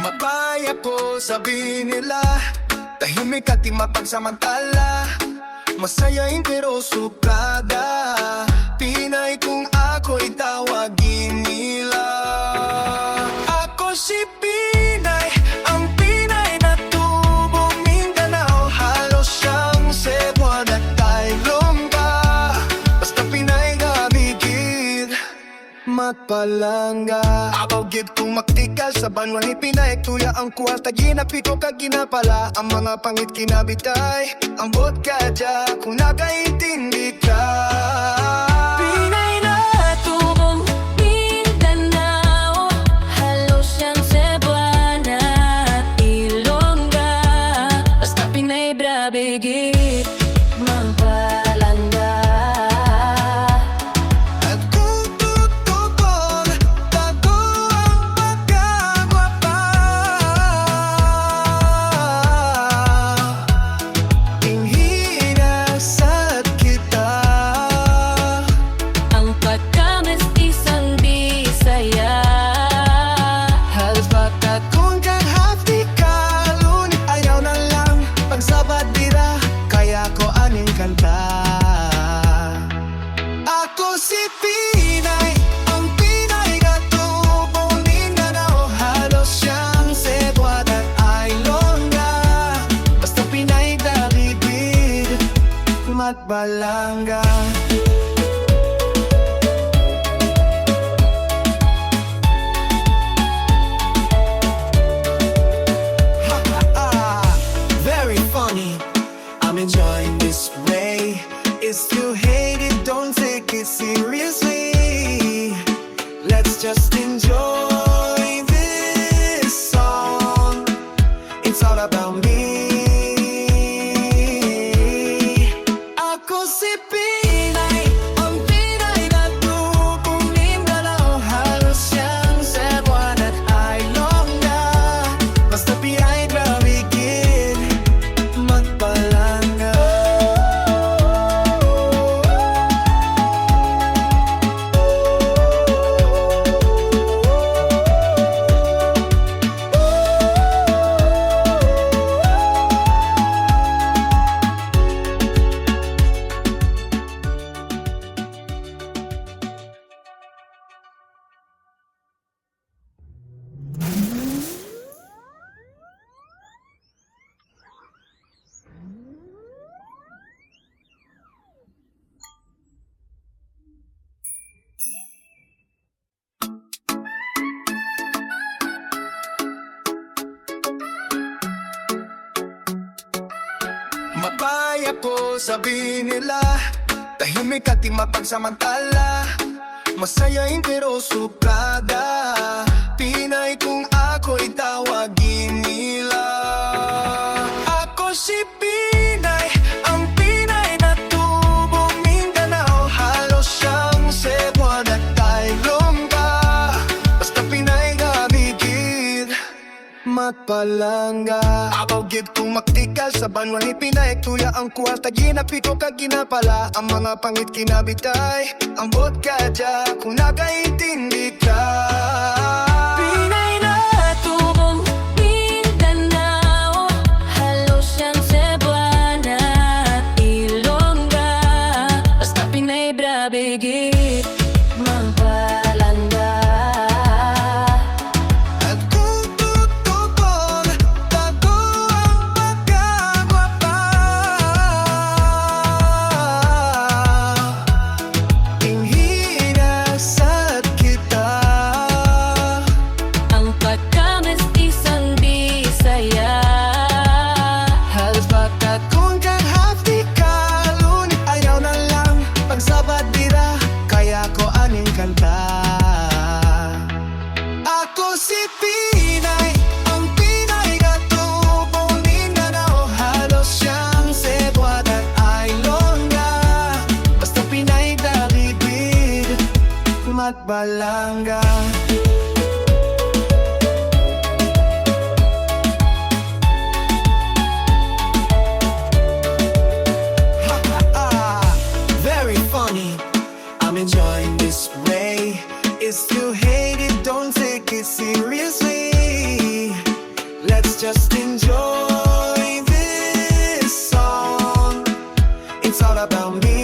Mabaya po sabi nila, tahimik at di mapagsamantala, masayain pero suplada, Pinay kung ako'y tawagin nila. Ako si Pinay, ang Pinay na tubong Mindanao, halos siyang Cebuan at Taylongga. Basta Pinay gabigid, matpalangga. Abaw gid kung maktikal sa banwan ni Pinay, tuya ang kuwalta ginapiko kag ginapala, ang mga pangit kinabitay, ang vodka dya kung nakaintindi ka. Pinay na tubong Mindanao, halos siyang Cebuan at Ilongga. Basta Pinay brabigit, magpalangga. At kung tutugon, bago ang pagkagwapa, inhinasat kita. Ang pagkamestisang Bisaya, Halos bakat kung kang hapdi ka, ngunit ayaw na lang pagsabad dira, kaya ko aning kanta. Ako si Pinay, ang Pinay na tubong Mindanao, halos siyang Cebuan at Ilongga. Basta Pinay dalibid, matbalangga. Very funny, I'm enjoying this way. If you hate it, don't take it seriously. Let's just enjoy this song. It's all about me. Ako si Pinay, ang Pinay na tubong Mindanao, halos siyang Cebuan at Ilongga. Basta Pinay grabigid, magpalangga. Mabaya po sabi nila, tahimik at di mapagsamantala, masayain pero suplada, Pinay kung ako'y tawagin nila. Ako si Pinay, ang Pinay na tubong Mindanao, halos siyang Cebuan at Taylongga. Basta Pinay gabigid, matpalangga. Abaw gid kung maktikal sa banwan ni Pinay, tuya ang kuwalta ginapiko kag ginapala, ang mga pangit kinabitay, ang vodka dya kung nakaintindi ka. Pinay na tubong Mindanao, halos siyang Cebuan at Ilongga. Basta Pinay brabigit, magpalangga. At kung tutugon, bago ang pagkagwapa, inhinasat kita. Ang pagkamestisang Bisaya, Halos bakat kung kang hapdi ka, ngunit ayaw na lang pagsabad dira, kaya ko aning kanta. Ako si Pinay, ang Pinay na tubong Mindanao, halos siyang Cebuan at Ilongga. Basta Pinay dalibid, matbalangga. Very funny, I'm enjoying this way. If you hate it, don't take it seriously. about me.